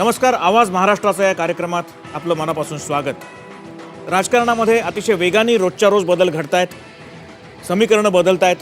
नमस्कार. आवाज महाराष्ट्राचा या कार्यक्रमात आपलं मनापासून स्वागत. राजकारणामध्ये अतिशय वेगाने रोजच्या रोज बदल घडत आहेत, समीकरणं बदलत आहेत,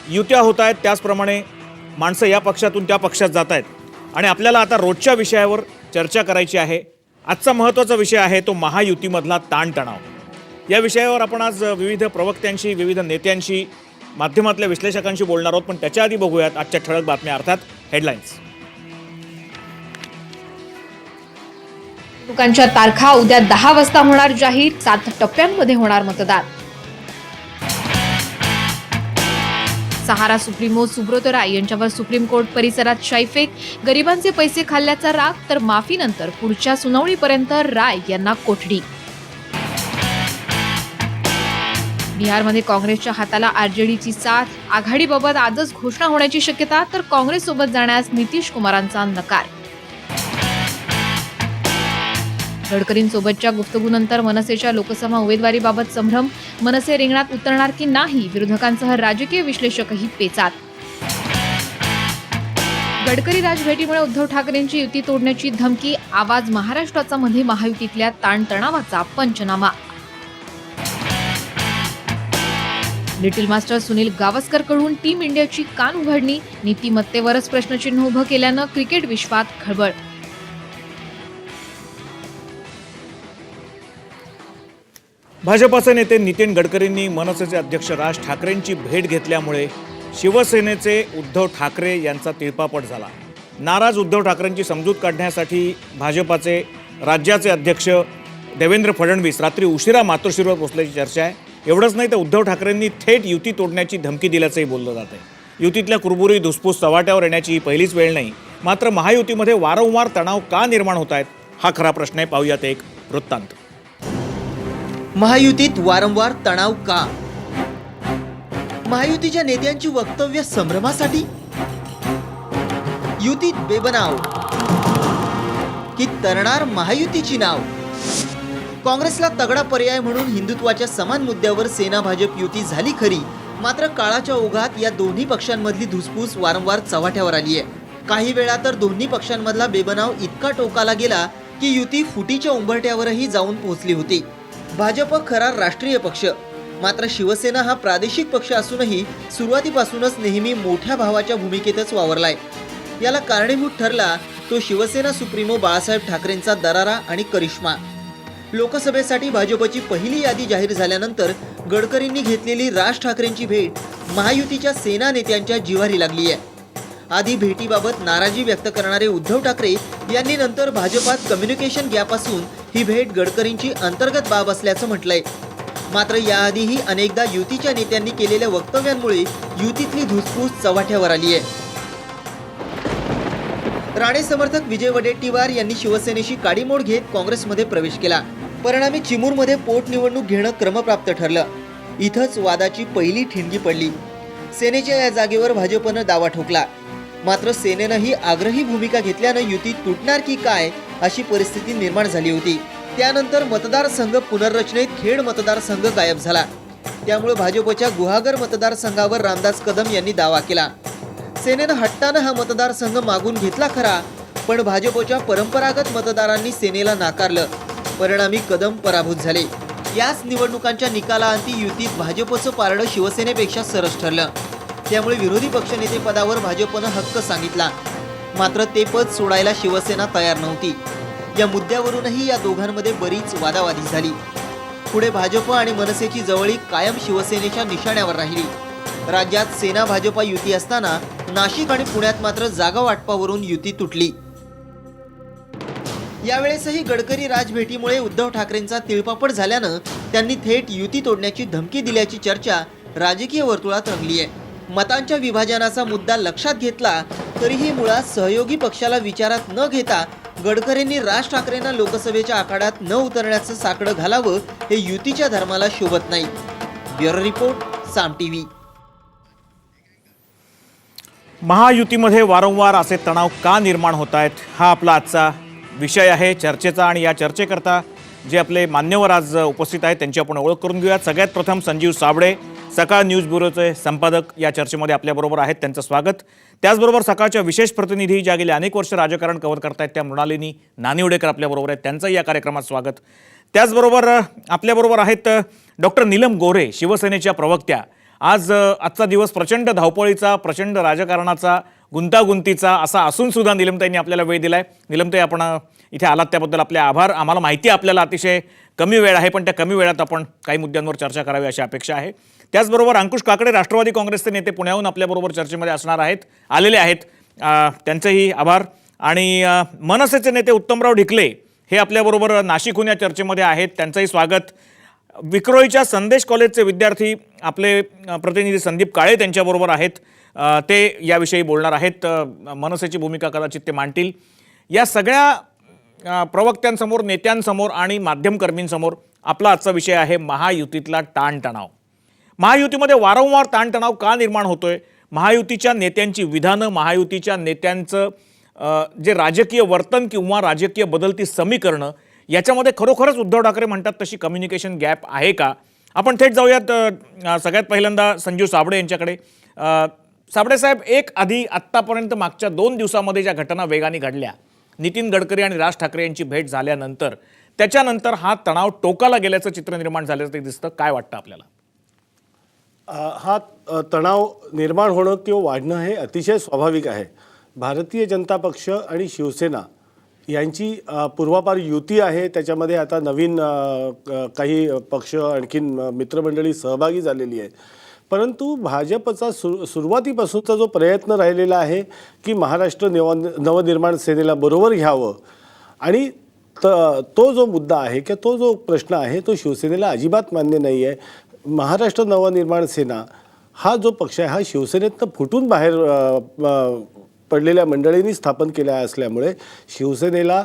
युत्या होत आहेत, त्याचप्रमाणे माणसं या पक्षातून त्या पक्षात जात आहेत आणि आपल्याला आता रोजच्या विषयावर चर्चा करायची आहे. आजचा महत्त्वाचा विषय आहे तो महायुतीमधला ताणतणाव. या विषयावर आपण आज विविध प्रवक्त्यांशी, विविध नेत्यांशी, माध्यमातल्या विश्लेषकांशी बोलणार आहोत. पण त्याच्या आधी बघूयात आजच्या ठळक बातम्या, अर्थात हेडलाईन्स. निवडणुकांच्या तारखा उद्या 10 वाजता होणार जाहीर. 7 टप्प्यांमध्ये होणार मतदान. सहारा सुप्रीमो सुब्रत राय यांच्यावर सुप्रीम कोर्ट परिसरात शाईफेक. गरिबांचे पैसे खाल्ल्याचा राग, तर माफीनंतर पुढच्या सुनावणीपर्यंत राय यांना कोठडी. बिहारमध्ये काँग्रेसच्या हाताला आरजेडीची साथ. आघाडीबाबत आजच घोषणा होण्याची शक्यता, तर काँग्रेससोबत जाण्यास नितीश कुमारांचा नकार. गडकरींसोबतच्या गुफ्तगूनंतर मनसेच्या लोकसभा उमेदवारीबाबत संभ्रम. मनसे रिंगणात उतरणार की नाही, विरोधकांसह राजकीय विश्लेषकही पेचात. गडकरी राजभेटीमुळे उद्धव ठाकरेंची युती तोडण्याची धमकी. आवाज महाराष्ट्राचा मध्ये महायुतीतल्या ताणतणावाचा पंचनामा. लिटिल मास्टर सुनील गावस्करकडून टीम इंडियाची कान उघडणी. नीतिमत्तेवरच प्रश्नचिन्ह उभं केल्यानं क्रिकेट विश्वात खळबळ. भाजपाचे नेते नितीन गडकरींनी मनसेचे अध्यक्ष राज ठाकरेंची भेट घेतल्यामुळे शिवसेनेचे उद्धव ठाकरे यांचा तिळपापट झाला. नाराज उद्धव ठाकरेंची समजूत काढण्यासाठी भाजपाचे राज्याचे अध्यक्ष देवेंद्र फडणवीस रात्री उशिरा मातोश्रीवर पोहोचल्याची चर्चा आहे. एवढंच नाही तर उद्धव ठाकरेंनी थेट युती तोडण्याची धमकी दिल्याचंही बोललं जात आहे. युतीतल्या कुरबुरी धुसफूस चव्हाट्यावर येण्याची ही पहिलीच वेळ नाही. मात्र महायुतीमध्ये वारंवार तणाव का निर्माण होत आहेत, हा खरा प्रश्न आहे. पाहूयात एक वृत्तांत. महायुतीत वारंवार तणाव का? महायुतीच्या नेत्यांची वक्तव्य संभ्रमासाठी? युतीत बेबनाव की तरणार महायुतीची नाव? काँग्रेसला तगडा पर्याय म्हणून हिंदुत्वाच्या समान मुद्द्यावर सेना भाजप युती झाली खरी, मात्र काळाच्या ओघात या दोन्ही पक्षांमधली धुसफूस वारंवार चव्हाट्यावर आली आहे. काही वेळा तर दोन्ही पक्षांमधला बेबनाव इतका टोकाला गेला की युती फुटीच्या उंबरठ्यावरही जाऊन पोहोचली होती. भाजप खरा राष्ट्रीय पक्ष, मात्र शिवसेना हा प्रादेशिक पक्ष असूनही सुरुवातीपासूनच नेहमी मोठ्या भावाच्या भूमिकेतच वावरलाय. याला कारणीभूत ठरला तो शिवसेना सुप्रीमो बाळासाहेब ठाकरेंचा दरारा आणि करिश्मा. लोकसभेसाठी भाजपची पहिली यादी जाहीर झाल्यानंतर गडकरींनी घेतलेली राज ठाकरेंची भेट महायुतीच्या सेना नेत्यांच्या जिव्हारी लागली आहे. आधी भेटीबाबत नाराजी व्यक्त करणारे उद्धव ठाकरे यांनी नंतर भाजपात कम्युनिकेशन गॅप असून ही भेट गडकरींची अंतर्गत बाब असल्याचं म्हटलंय. मात्र याआधीही अनेकदा युतीच्या नेत्यांनी केलेल्या वक्तव्यांमुळे युतीतली धुसफूस चव्हाट्यावर आली आहे. राणे समर्थक विजय वडेट्टीवार यांनी शिवसेनेशी काडीमोड घेत काँग्रेसमध्ये प्रवेश केला. परिणामी चिमूरमध्ये पोटनिवडणूक घेणं क्रमप्राप्त ठरलं. इथंच वादाची पहिली ठिणगी पडली. सेनेच्या या जागेवर भाजपनं दावा ठोकला. मात्र सेनेनंही आग्रही भूमिका घेतल्यानं युती तुटणार की काय अशी परिस्थिती निर्माण झाली होती. त्यानंतर मतदारसंघ पुनर्रचनेत खेड मतदारसंघ गायब झाला. त्यामुळे भाजपच्या गुहागर मतदारसंघावर रामदास कदम यांनी दावा केला. सेनेनं हट्टानं हा मतदारसंघ मागून घेतला खरा, पण भाजपच्या परंपरागत मतदारांनी सेनेला नाकारलं. परिणामी कदम पराभूत झाले. याच निवडणुकांच्या निकालाअंती युतीत भाजपचं पारडं शिवसेनेपेक्षा सरस ठरलं. त्यामुळे विरोधी पक्षनेते पदावर भाजपनं हक्क सांगितला. मात्र ते पद सोडायला शिवसेना तयार नव्हती. या मुद्द्यावरूनही या दोघांमध्ये बरीच वादावादी झाली. पुढे भाजप आणि मनसेची जवळीक कायम शिवसेनेच्या निशाण्यावर राहिली. राज्यात सेना भाजपा युती असताना नाशिक आणि पुण्यात मात्र जागा वाटपावरून युती तुटली. यावेळेसही गडकरी राजभेटीमुळे उद्धव ठाकरेंचा तिळपापड झाल्यानं त्यांनी थेट युती तोडण्याची धमकी दिल्याची चर्चा राजकीय वर्तुळात रंगली आहे. मतांच्या विभाजनाचा मुद्दा लक्षात घेतला तरीही मुळात सहयोगी पक्षाला विचारात न घेता गडकरींनी राज ठाकरेंना लोकसभेच्या आखाड्यात न उतरण्याचं साकडं घालावं हे युतीच्या धर्माला शोभत नाही. ब्युरो रिपोर्ट, साम टीव्ही. महायुतीमध्ये वारंवार असे तणाव का निर्माण होत आहेत, हा आपला आजचा विषय आहे चर्चेचा. आणि या चर्चेकरता जे आपले मान्यवर आज उपस्थित आहेत त्यांची आपण ओळख करून घेऊयात. सगळ्यात प्रथम संजीव साबळे. सकाळ न्यूज ब्युरोचे संपादक या चर्चेमध्ये आपल्याबरोबर आहेत, त्यांचं स्वागत. त्याचबरोबर सकाळच्या विशेष प्रतिनिधी ज्या गेले अनेक वर्ष राजकारण कव्हर करतायत त्या मृणालिनी नानिवडेकर आपल्याबरोबर आहेत, त्यांचंही या कार्यक्रमात स्वागत. त्याचबरोबर आपल्याबरोबर आहेत डॉक्टर नीलम गोऱ्हे, शिवसेनेच्या प्रवक्त्या. आजचा दिवस प्रचंड धावपळीचा, प्रचंड राजकारणाचा, गुंतागुंतीचा असा असून सुद्धा नीलमताईंनी आपल्याला वेळ दिलाय. नीलमताई, आपण इथे आलात त्याबद्दल आपले आभार. आम्हाला माहिती आहे आपल्याला अतिशय कमी वेळ आहे, पण त्या कमी वेळात आपण काही मुद्द्यांवर चर्चा करावी अशी अपेक्षा आहे. त्याचबरोबर अंकुश काकडे, राष्ट्रवादी काँग्रेसचे नेते, पुण्याहून आपल्याबरोबर चर्चेमध्ये असणार आहेत, आलेले आहेत. त्यांचेही आभार. आणि मनसेचे नेते उत्तमराव ढिकले हे आपल्याबरोबर नाशिकहून या चर्चेमध्ये आहेत, त्यांचंही स्वागत. विक्रोळीच्या संदेश कॉलेजचे विद्यार्थी आपले प्रतिनिधी संदीप काळे त्यांच्याबरोबर आहेत, ते याविषयी बोलणार आहेत. मनसेची भूमिका कदाचित ते मांडतील. या सगळ्या प्रवक्त्यांसमोर, नेत्यांसमोर आणि माध्यमकर्मींसमोर आपला आजचा विषय आहे महायुतीतला ताणतणाव. महायुतीमध्ये वारंवार ताणतणाव का निर्माण होतोय? महायुतीच्या नेत्यांची विधानं, महायुतीच्या नेत्यांचं जे राजकीय वर्तन किंवा राजकीय बदलती समीकरणं, याच्यामध्ये खरोखरच उद्धव ठाकरे म्हणतात तशी कम्युनिकेशन गॅप आहे का? आपण थेट जाऊयात सगळ्यात पहिल्यांदा संजीव साबळे यांच्याकडे. साबळे साहेब, आधी आत्तापर्यंत मागच्या 2 दिवसामध्ये ज्या घटना वेगाने घडल्या, नितीन गडकरी आणि राज ठाकरे यांची भेट झाल्यानंतर त्याच्यानंतर हा तणाव टोकाला गेल्याचं चित्र निर्माण झाल्याचं ते दिसतं. काय वाटतं आपल्याला? हा तणाव निर्माण होणं किंवा वाढणं हे अतिशय स्वाभाविक आहे. भारतीय जनता पक्ष आणि शिवसेना यांची पूर्वापार युती आहे. त्याच्यामध्ये आता नवीन काही पक्ष आणखीन मित्रमंडळी सहभागी झालेली आहेत. परंतु भाजपचा सुरुवातीपासूनचा जो प्रयत्न राहिलेला आहे की महाराष्ट्र नवनिर्माण सेनेला बरोबर घ्यावं, आणि तो जो मुद्दा आहे किंवा तो जो प्रश्न आहे तो शिवसेनेला अजिबात मान्य नाही आहे. महाराष्ट्र नवनिर्माण सेना हा जो पक्ष आहे हा शिवसेनेतनं फुटून बाहेर पडलेल्या मंडळींनी स्थापन केल्या असल्यामुळे शिवसेनेला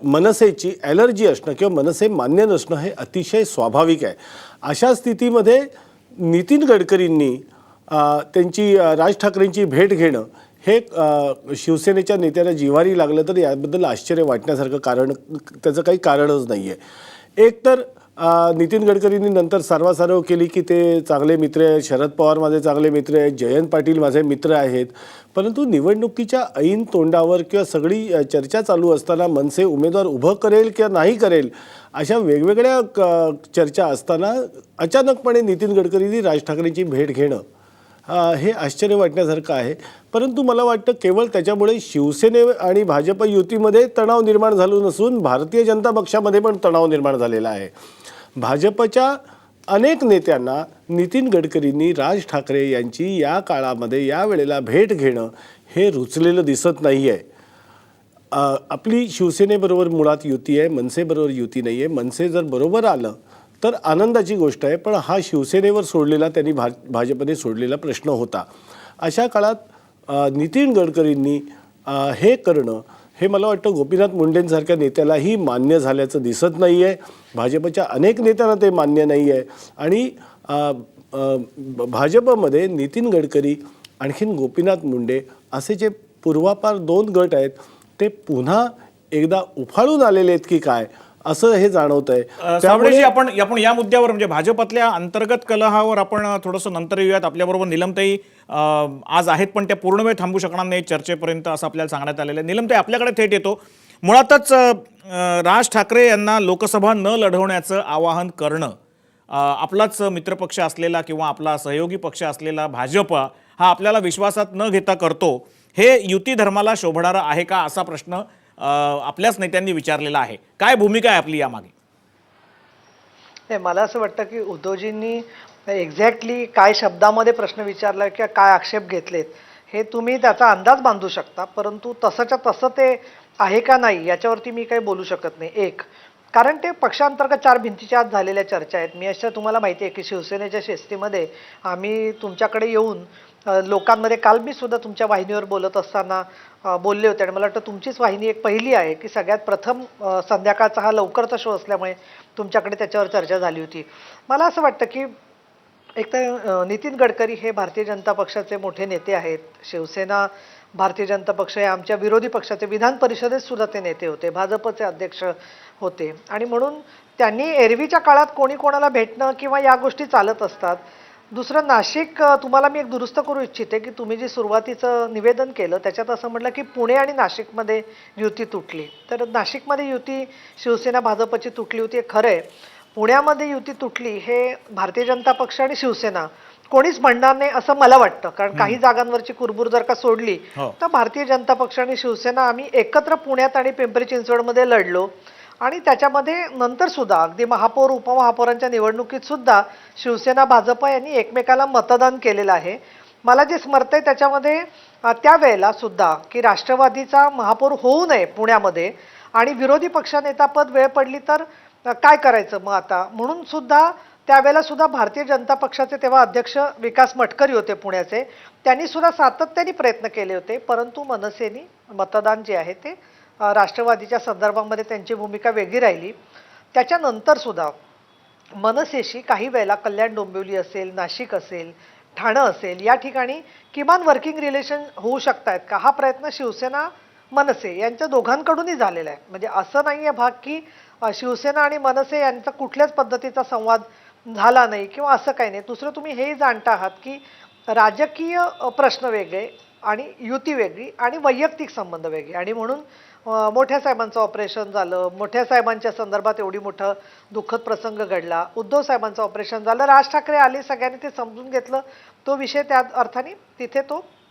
मनसेची ॲलर्जी असणं किंवा मनसे मान्य नसणं हे अतिशय स्वाभाविक आहे. अशा स्थितीमध्ये नितीन गडकरींनी त्यांची राज ठाकरेंची भेट घेणं हे शिवसेनेच्या नेत्यांना जिव्हारी लागलं तर याबद्दल आश्चर्य वाटण्यासारखं त्याचं काही कारणच नाही आहे. एक तर नितीन गडकरींनी नंतर सारवासारव केली की ते चांगले मित्र आहेत, शरद पवार माझे चांगले मित्र आहेत, जयंत पाटील माझे मित्र आहेत. परंतु निवडणुकीच्या ऐन तोंडावर किंवा सगळी चर्चा चालू असताना मनसे उमेदवार उभं करेल किंवा नाही करेल अशा वेगवेगळ्या चर्चा असताना अचानकपणे नितीन गडकरींनी राज ठाकरेंची भेट घेणं हे आश्चर्य वाटण्यासारखं आहे. परंतु मला वाटतं केवळ त्याच्यामुळे शिवसेने आणि भाजप युतीमध्ये तणाव निर्माण झालं नसून भारतीय जनता पक्षामध्ये पण तणाव निर्माण झालेला आहे. भाजपच्या अनेक नेत्यांना नितीन गडकरींनी राज ठाकरे यांची या काळामध्ये या वेळेला भेट घेणं हे रुचलेलं दिसत नाही आहे. आपली शिवसेनेबरोबर मुळात युती आहे, मनसेबरोबर युती नाही आहे. मनसे जर बरोबर आलं तर आनंदाची गोष्ट आहे, पण हा शिवसेनेवर सोडलेला, त्यांनी भाजपने सोडलेला प्रश्न होता. अशा काळात नितीन गडकरींनी हे करणं हे मला वाटतं गोपीनाथ मुंडेंसारख्या नेत्यालाही मान्य झाल्याचं दिसत नाही आहे. भाजपच्या अनेक नेत्यांना ते मान्य नाही आहे. आणि भाजपमध्ये नितीन गडकरी आणखीन गोपीनाथ मुंडे असे जे पूर्वापार 2 गट आहेत ते पुन्हा एकदा उफाळून आलेले आहेत की काय असं हे जाणवत आहे. त्यामुळे आपण या मुद्द्यावर म्हणजे भाजपातल्या अंतर्गत कलहावर आपण थोडंसं नंतर येऊयात. आपल्याबरोबर नीलमताई आज आहेत, पण त्या पूर्ण वेळ थांबू शकणार नाही चर्चेपर्यंत असं आपल्याला सांगण्यात आलेलं आहे. नीलमताई, आपल्याकडे थेट येतो. मुळातच राज ठाकरे यांना लोकसभा न लढवण्याचं आवाहन करणं, आपलाच मित्रपक्ष असलेला किंवा आपला सहयोगी पक्ष असलेला भाजप हा आपल्याला विश्वासात न घेता करतो, हे युती धर्माला शोभणारं आहे का असा प्रश्न आपल्याच नेत्यांनी विचारलेला आहे. काय भूमिका आहे आपली यामागे? मला असं वाटतं की उद्धवजींनी एक्झॅक्टली काय शब्दामध्ये प्रश्न विचारला किंवा काय आक्षेप घेतलेत हे तुम्ही त्याचा अंदाज बांधू शकता, परंतु तसंच्या तसं ते आहे का नाही याच्यावरती मी काही बोलू शकत नाही. कारण ते पक्षांतर्गत 4 भिंतीच्या आत झालेल्या चर्चा आहेत. मी अशा तुम्हाला माहिती आहे की शिवसेनेच्या शिस्तीमध्ये आम्ही तुमच्याकडे येऊन लोकांमध्ये, काल मी सुद्धा तुमच्या वाहिनीवर बोलत असताना बोलले होते, आणि मला वाटतं तुमचीच वाहिनी एक पहिली आहे की सगळ्यात प्रथम संध्याकाळचा हा लवकरचा शो असल्यामुळे तुमच्याकडे त्याच्यावर चर्चा झाली होती. मला असं वाटतं की एक तर नितीन गडकरी हे भारतीय जनता पक्षाचे मोठे नेते आहेत. शिवसेना, भारतीय जनता पक्ष हे आमच्या विरोधी पक्षाचे, विधान परिषदेत सुद्धा ते नेते होते, भाजपचे अध्यक्ष होते, आणि म्हणून त्यांनी एरवीच्या काळात कोणी कोणाला भेटणं किंवा या गोष्टी चालत असतात. दुसरं नाशिक, तुम्हाला मी एक दुरुस्त करू इच्छिते की तुम्ही जे सुरुवातीचं निवेदन केलं त्याच्यात असं म्हटलं की पुणे आणि नाशिकमध्ये युती तुटली. तर नाशिकमध्ये युती शिवसेना भाजपची तुटली होती हे खरं आहे. पुण्यामध्ये युती तुटली हे भारतीय जनता पक्ष आणि शिवसेना कोणीच म्हणणार नाही असं मला वाटतं. कारण काही जागांवरची कुरबुर जर का सोडली हो. तर भारतीय जनता पक्ष आणि शिवसेना आम्ही एकत्र पुण्यात आणि पिंपरी चिंचवडमध्ये लढलो आणि त्याच्यामध्ये नंतर सुद्धा अगदी महापौर उपमहापौरांच्या निवडणुकीत सुद्धा शिवसेना भाजप यांनी एकमेकाला मतदान केलेलं आहे. मला जे स्मरतंय त्याच्यामध्ये त्यावेळेला सुद्धा की राष्ट्रवादीचा महापौर होऊ नये पुण्यामध्ये आणि विरोधी पक्षनेतापद वेळ पडली तर काय करायचं मग आता म्हणून सुद्धा त्यावेळेला सुद्धा भारतीय जनता पक्षाचे तेव्हा अध्यक्ष विकास मटकरी होते पुण्याचे. त्यांनी सुद्धा सातत्याने प्रयत्न केले होते, परंतु मनसेनी मतदान जे आहे ते राष्ट्रवादीच्या संदर्भामध्ये त्यांची भूमिका वेगळी राहिली. त्याच्यानंतर सुद्धा मनसेशी काही वेळेला कल्याण डोंबिवली असेल, नाशिक असेल, ठाणं असेल या ठिकाणी किमान वर्किंग रिलेशन होऊ शकतायत का हा प्रयत्न शिवसेना मनसे यांच्या दोघांकडूनही झालेला आहे. म्हणजे असं नाही आहे भाग की शिवसेना आणि मनसे यांचा कुठल्याच पद्धतीचा संवाद झाला नाही किंवा असं काही नाही. दुसरं तुम्ही हेही जाणता आहात की राजकीय प्रश्न वेगळे आणि युती वेगळी आणि वैयक्तिक संबंध वेगळे आणि म्हणून मोठ्या साहेबांचं ऑपरेशन झालं, मोठ्या साहेबांच्या संदर्भात एवढी मोठं दुःखद प्रसंग घडला, उद्धव साहेबांचं ऑपरेशन झालं, राज ठाकरे आले, सगळ्यांनी ते समजून घेतलं. तो विषय त्या अर्थाने तिथे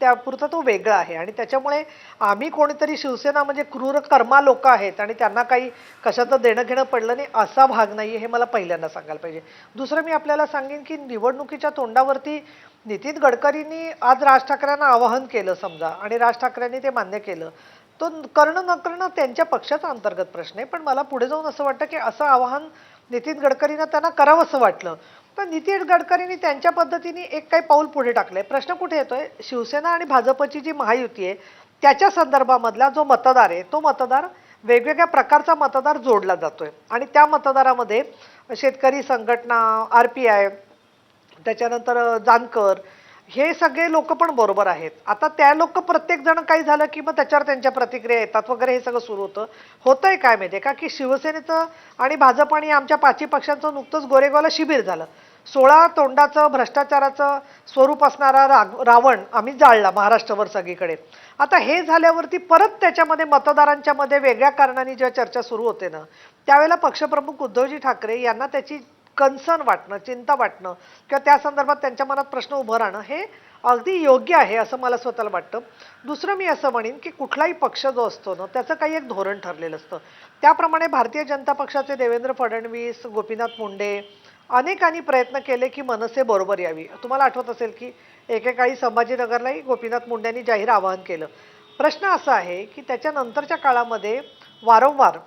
त्यापुरता तो वेगळा आहे आणि त्याच्यामुळे आम्ही कोणीतरी शिवसेना म्हणजे क्रूर कर्मा लोक आहेत आणि त्यांना काही कशाचं देणं घेणं पडलं नाही असा भाग नाही हे मला पहिल्यांदा सांगायला पाहिजे. दुसरं मी आपल्याला सांगेन की निवडणुकीच्या तोंडावरती नितीन गडकरींनी आज राज ठाकरेंना आवाहन केलं समजा आणि राज ठाकरेंनी ते मान्य केलं. तो करणं न करणं त्यांच्या पक्षाचा अंतर्गत प्रश्न आहे, पण मला पुढे जाऊन असं वाटतं की असं आवाहन नितीन गडकरींना त्यांना करावं असं वाटलं. पण नितीन गडकरींनी त्यांच्या पद्धतीने एक काही पाऊल पुढे टाकलंय. प्रश्न कुठे येतोय, शिवसेना आणि भाजपची जी महायुती आहे त्याच्या संदर्भामधला जो मतदार आहे तो मतदार वेगवेगळ्या प्रकारचा मतदार जोडला जातोय आणि त्या मतदारामध्ये शेतकरी संघटना, RPI, त्याच्यानंतर जानकर हे सगळे लोक पण बरोबर आहेत. आता त्या लोक प्रत्येक जण काही झालं की मग त्याच्यावर त्यांच्या प्रतिक्रिया येतात वगैरे हे सगळं सुरू होतंय काय माहितीये का की शिवसेनेचं आणि भाजप आणि आमच्या पाचही पक्षांचं नुकतंच गोरेगावला शिबिर झालं. 16 तोंडाचं भ्रष्टाचाराचं स्वरूप असणारा रावण आम्ही जाळला महाराष्ट्रभर सगळीकडे. आता हे झाल्यावरती परत त्याच्यामध्ये मतदारांच्या मध्ये वेगळ्या कारणाने जेव्हा चर्चा सुरू होते ना त्यावेळेला पक्षप्रमुख उद्धवजी ठाकरे यांना त्याची कन्सर्न वाटणं, चिंता वाटणं किंवा त्या संदर्भात त्यांच्या मनात प्रश्न उभं राहणं हे अगदी योग्य आहे असं मला स्वतःला वाटतं. दुसरं मी असं म्हणेन की कुठलाही पक्ष जो असतो ना त्याचं काही एक धोरण ठरलेलं असतं. त्याप्रमाणे भारतीय जनता पक्षाचे देवेंद्र फडणवीस, गोपीनाथ मुंडे अनेकांनी प्रयत्न केले की मनसे बरोबर यावी. तुम्हाला आठवत असेल की एकेकाळी संभाजीनगरलाही गोपीनाथ मुंडेंनी जाहीर आवाहन केलं. प्रश्न असा आहे की त्याच्यानंतरच्या काळामध्ये वारंवार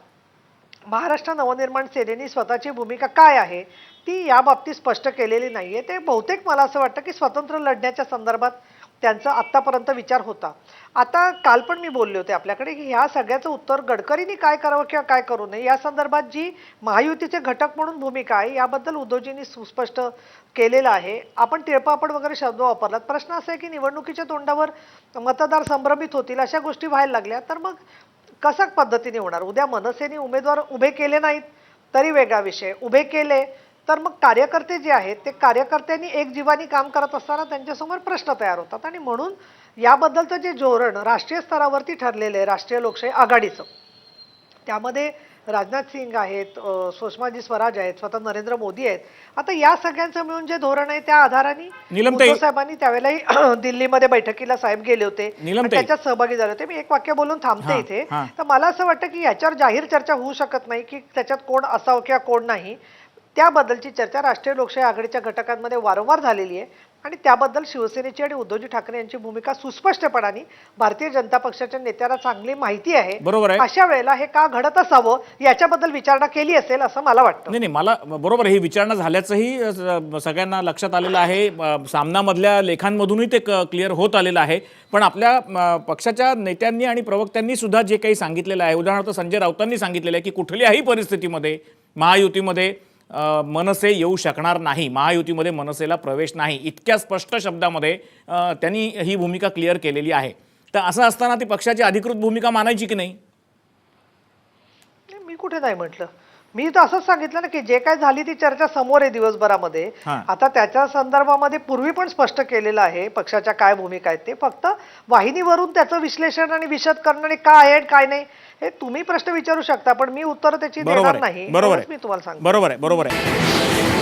महाराष्ट्र नवनिर्माण सेनेनी स्वतःची भूमिका काय आहे ती या बाबतीत स्पष्ट केलेली नाहीये. ते बहुतेक मला असं वाटतं की स्वतंत्र लढण्याच्या संदर्भात त्यांचा आत्तापर्यंत विचार होता. आता काल पण मी बोलले होते आपल्याकडे की ह्या सगळ्याचं उत्तर गडकरींनी काय करावं किंवा काय करू नये या संदर्भात जी महायुतीचे घटक म्हणून भूमिका आहे याबद्दल उद्धवजींनी सुस्पष्ट केलेलं आहे. आपण तिळपापड वगैरे शब्द वापरलात. प्रश्न असा आहे की निवडणुकीच्या तोंडावर मतदार संभ्रमित होतील अशा गोष्टी व्हायला लागल्या तर मग कशा पद्धतीने होणार. उद्या मनसेने उमेदवार उभे केले नाहीत तरी वेगळा विषय, उभे केले तर मग कार्यकर्ते जे आहेत ते कार्यकर्त्यांनी एक जीवानी काम करत असताना त्यांच्यासमोर प्रश्न तयार होतात आणि म्हणून याबद्दलचं जे धोरण राष्ट्रीय स्तरावरती ठरलेलं आहे राष्ट्रीय लोकशाही आघाडीचं त्यामध्ये राजनाथ सिंग आहेत, सुषमाजी स्वराज आहेत, स्वतः नरेंद्र मोदी आहेत. आता या सगळ्यांचं मिळून जे धोरण आहे त्या आधाराने उद्धव साहेबांनी त्यावेळेलाही दिल्लीमध्ये बैठकीला साहेब गेले होते त्याच्यात सहभागी झाले होते. मी एक वाक्य बोलून थांबते इथे. तर मला असं वाटतं की याच्यावर जाहीर चर्चा होऊ शकत नाही की त्याच्यात कोण असावं किंवा कोण नाही. त्याबद्दलची चर्चा राष्ट्रीय लोकशाही आघाडीच्या घटकांमध्ये वारंवार झालेली आहे आणि त्याबद्दल शिवसेनेची आणि उद्धवजी ठाकरे यांची भूमिका सुस्पष्टपणाने भारतीय जनता पक्षाच्या नेत्याला चांगली माहिती आहे. बरोबर आहे. अशा वेळेला हे का घडत असावं याच्याबद्दल विचारणा केली असेल असं मला वाटतं. नाही, मला बरोबर ही विचारणा झाल्याचंही सगळ्यांना लक्षात आलेलं आहे. सामनामधल्या लेखांमधूनही ते क्लिअर होत आलेलं आहे. पण आपल्या पक्षाच्या नेत्यांनी आणि प्रवक्त्यांनी सुद्धा जे काही सांगितलेलं आहे, उदाहरणार्थ संजय राऊतांनी सांगितलेलं आहे की कुठल्याही परिस्थितीमध्ये महायुतीमध्ये मनसे येऊ शकणार नाही, महायुतीमध्ये मनसेला प्रवेश नाही, इतक्या स्पष्ट शब्दामध्ये त्यांनी ही भूमिका क्लिअर केलेली आहे. तर असं असताना ती पक्षाची अधिकृत भूमिका मानायची की नाही? मी कुठे नाही म्हटलं. मी तर असंच सांगितलं ना की जे काय झाली ती चर्चा समोर आहे दिवसभरामध्ये. हां. आता त्याच्या संदर्भामध्ये पूर्वी पण स्पष्ट केलेलं आहे पक्षाच्या काय भूमिका आहेत ते. फक्त वाहिनीवरून त्याचं विश्लेषण आणि विशद करणं आणि काय आहे काय नाही हे तुम्ही प्रश्न विचारू शकता, पण मी उत्तर त्याची बरोबर देणार आहे नाही. बरोबर एवढंच मी तुम्हाला आहे सांगतो. बरोबर आहे बरोबर आहे